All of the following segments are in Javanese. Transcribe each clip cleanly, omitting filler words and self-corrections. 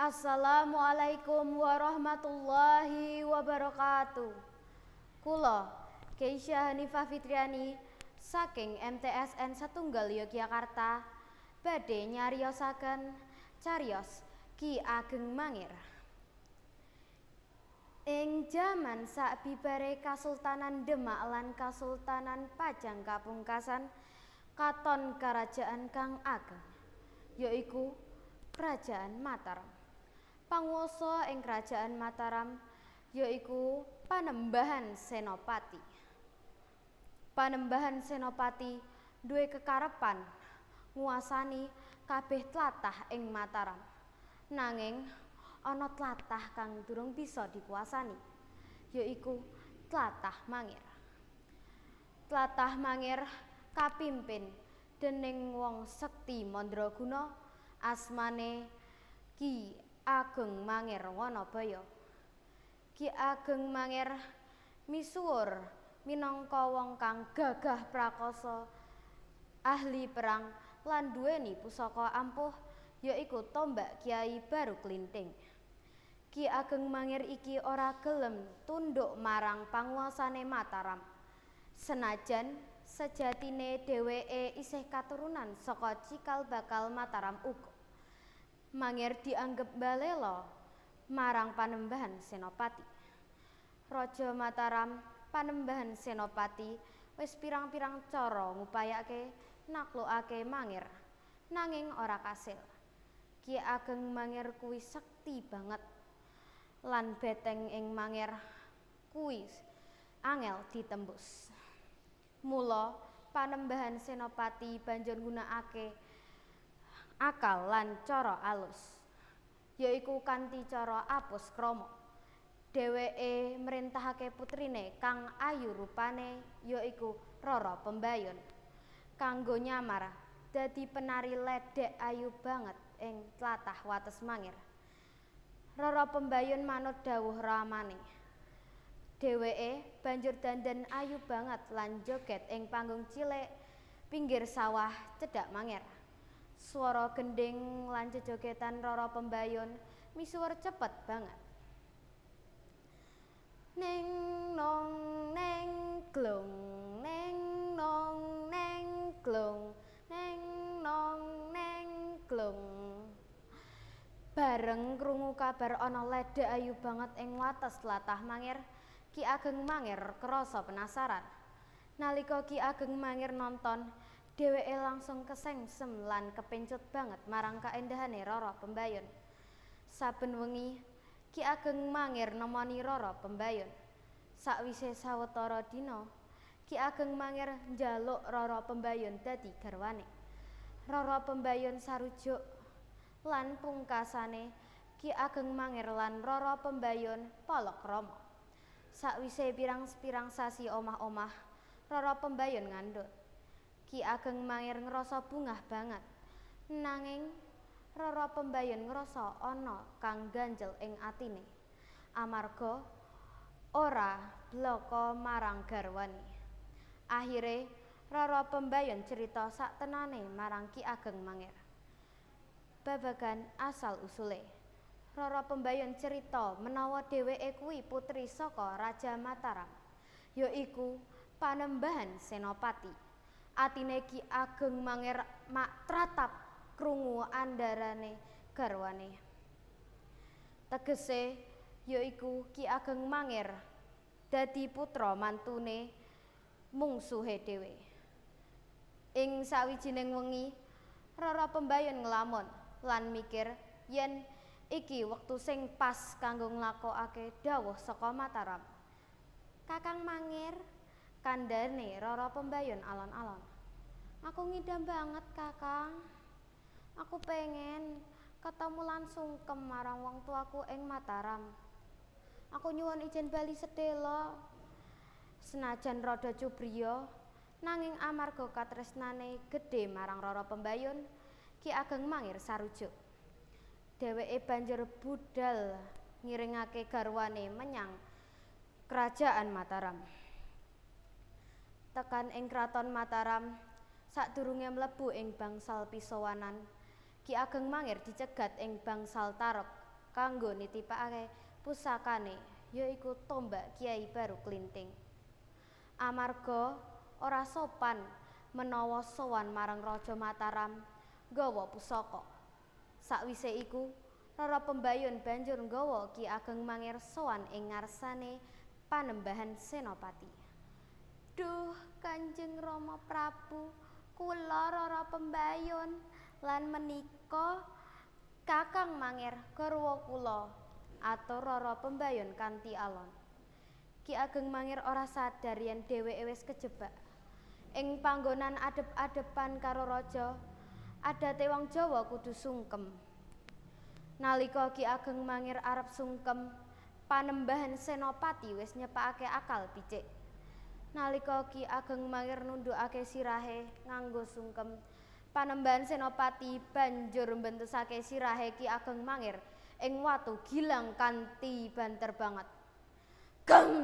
Assalamualaikum warahmatullahi wabarakatuh. Kula Keisha Hanifah Fitriani saking MTSN Setunggal Yogyakarta badhe nyariosaken cariyos Ki Ageng Mangir. Ing jaman sakbibare Kasultanan Demak lan Kasultanan Pajang kapungkasan katon kerajaan kang ageng, yaiku Kerajaan Mataram. Panguwasa ing Kerajaan Mataram yaiku Panembahan Senopati. Panembahan Senopati duwe kekarepan nguasani kabeh tlatah ing Mataram. Nanging ana tlatah kang durung bisa dikuasani, yaiku tlatah Mangir. Tlatah Mangir kapimpin dening wong sekti mandraguna asmane Ki Ageng Mangir Wanabaya. Ki Ageng Mangir misuwur minangka wong kang gagah prakasa, ahli perang lan duweni pusaka ampuh, yaiku tombak Kyai Baru Klinting. Ki Ageng Mangir iki ora gelem tunduk marang panguwasane Mataram. Senajan sejatine dheweke isih katurunan saka cikal bakal Mataram uga. Mangir dianggep balela marang Panembahan Senopati. Raja Mataram Panembahan Senopati wis pirang-pirang cara ngupayake naklukake Mangir, nanging ora kasil. Ki Ageng Mangir kuwi sekti banget lan beteng ing Mangir kuwi angel ditembus. Mula Panembahan Senopati banjur nggunakake akal lan cara alus, yaiku kanthi cara apus krama. Dheweke mrintahake putrine kang ayu rupane yaiku Rara Pembayun kanggo nyamar dadi penari ledhek ayu banget ing tlatah wates Mangir. Rara Pembayun manut dawuh ramane. Dheweke banjur dandan ayu banget lan joget ing panggung cilik pinggir sawah cedhak Mangir. Swara gending lan jejogetan Rara Pembayun misuwur cepet banget. Neng nong neng glong, neng nong neng glong, neng nong neng glong. Bareng krungu kabar ana ledhek ayu banget ing wates tlatah Mangir, Ki Ageng Mangir krasa penasaran. Nalika Ki Ageng Mangir nonton, dheweke langsung kesengsem lan kepencut banget marang kaendahane Rara Pembayun. Saben wengi Ki Ageng Mangir nemoni Rara Pembayun. Sakwise sawetara dina, Ki Ageng Mangir njaluk Rara Pembayun dadi garwane. Rara Pembayun sarujuk lan pungkasane Ki Ageng Mangir lan Rara Pembayun palakrama. Sakwise pirang-pirang sasi omah-omah, Rara Pembayun ngandhut. Ki Ageng Mangir ngrasa bungah banget, nanging Rara Pembayun ngrasa ana kang ganjel ing atine amarga ora blaka marang garwane. Akhire Rara Pembayun cerita saktenane marang Ki Ageng Mangir. Babagan asal usule, Rara Pembayun cerita menawa dheweke kuwi putri saka Raja Mataram, yaiku Panembahan Senopati. Atine Ki Ageng Mangir mak tratap krungu andharane garwane. Tegese yaiku Ki Ageng Mangir dadi putra mantune mungsuhe dhewe. Ing sawijining wengi, Rara Pembayun nglamun lan mikir yen iki wektu sing pas kanggo nglakokake dawuh saka Mataram. "Kakang Mangir," kandhane Rara Pembayun alon-alon. "Aku ngidam banget, Kakang. Aku pengen ketemu lan sungkem marang wong tuaku ing Mataram. Aku nyuwun ijen bali sedhela." Senajan rada cubriya, nanging amarga katresnane gedhe marang Rara Pembayun, Ki Ageng Mangir sarujuk. Dheweke banjur budhal ngiringake garwane menyang Kerajaan Mataram. Tekan ing Kraton Mataram, sadurunge mlebu ing bangsal pisowanan, Ki Ageng Mangir dicegat ing bangsal Tarep kanggo nitipake pusakane yaiku tombak Kiai Baru Klinting. Amarga ora sopan menawa sowan marang Raja Mataram nggawa pusaka. Sakwise iku Rara Pembayun banjur nggawa Ki Ageng Mangir sowan ing ngarsane Panembahan Senopati. Duh Kanjeng Rama Prabu, kula Rara Pembayun lan menika Kakang Mangir garwa kula, atur Rara Pembayun kanthi alon. Ki Ageng Mangir ora sadar yen dheweke wis kejebak ing panggonan adep-adepan karo raja. Adate wong Jawa kudu sungkem. Nalika Ki Ageng Mangir arep sungkem, Panembahan Senopati wis nyepakake akal picik. Nalika Ki Ageng Mangir nundukake sirahe nganggo sungkem, Panembahan Senopati banjur mbentusake sirahe Ki Ageng Mangir ing watu gilang kanthi banter banget. Geng!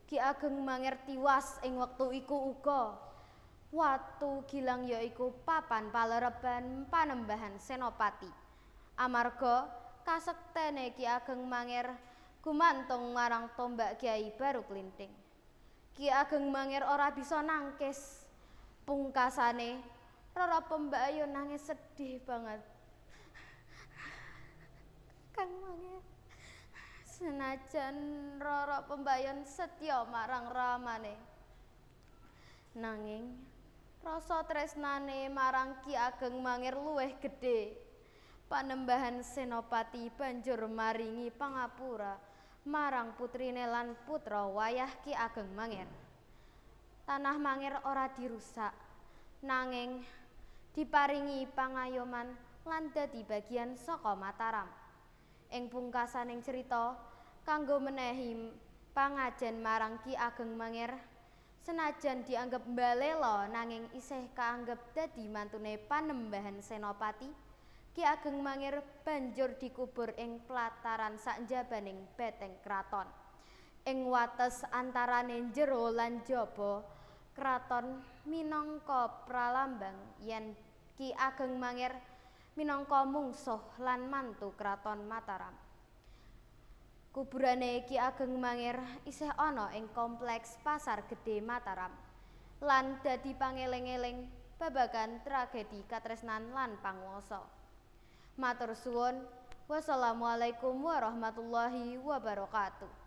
Ki Ageng Mangir tiwas ing wektu iku uga. Watu gilang yaiku papan palereban Panembahan Senopati. Amarga kasektene Ki Ageng Mangir gumantung marang tombak Kiai Baru Klinting. Ki Ageng Mangir ora bisa nangkis. Pungkasane Rara Pembayun nangis sedih banget. Kang Mangir, senajan Rara Pembayun setya marang ramane, nanging rasa tresnane marang Ki Ageng Mangir luwih gedhe. Panembahan Senopati banjur maringi pangapura marang putrine lan putra wayah Ki Ageng Mangir. Tanah Mangir ora dirusak, nanging diparingi pangayoman lan dadi bagian saka Mataram. Ing pungkasaning cerita, kanggo menehi pangajen marang Ki Ageng Mangir, senajan dianggep mbalela nanging isih kaanggep dadi mantune Panembahan Senopati, Ki Ageng Mangir banjur dikubur ing plataran sakjabaning beteng kraton. Ing wates antarane jero lan jaba kraton minangka pralambang yen Ki Ageng Mangir minangka mungsuh lan mantu kraton Mataram. Kuburane Ki Ageng Mangir isih ana ing kompleks Pasar Gedhe Mataram lan dadi pangeling-eling babagan tragedi katresnan lan panguwasa. Matur suwun. Wassalamualaikum warahmatullahi wabarakatuh.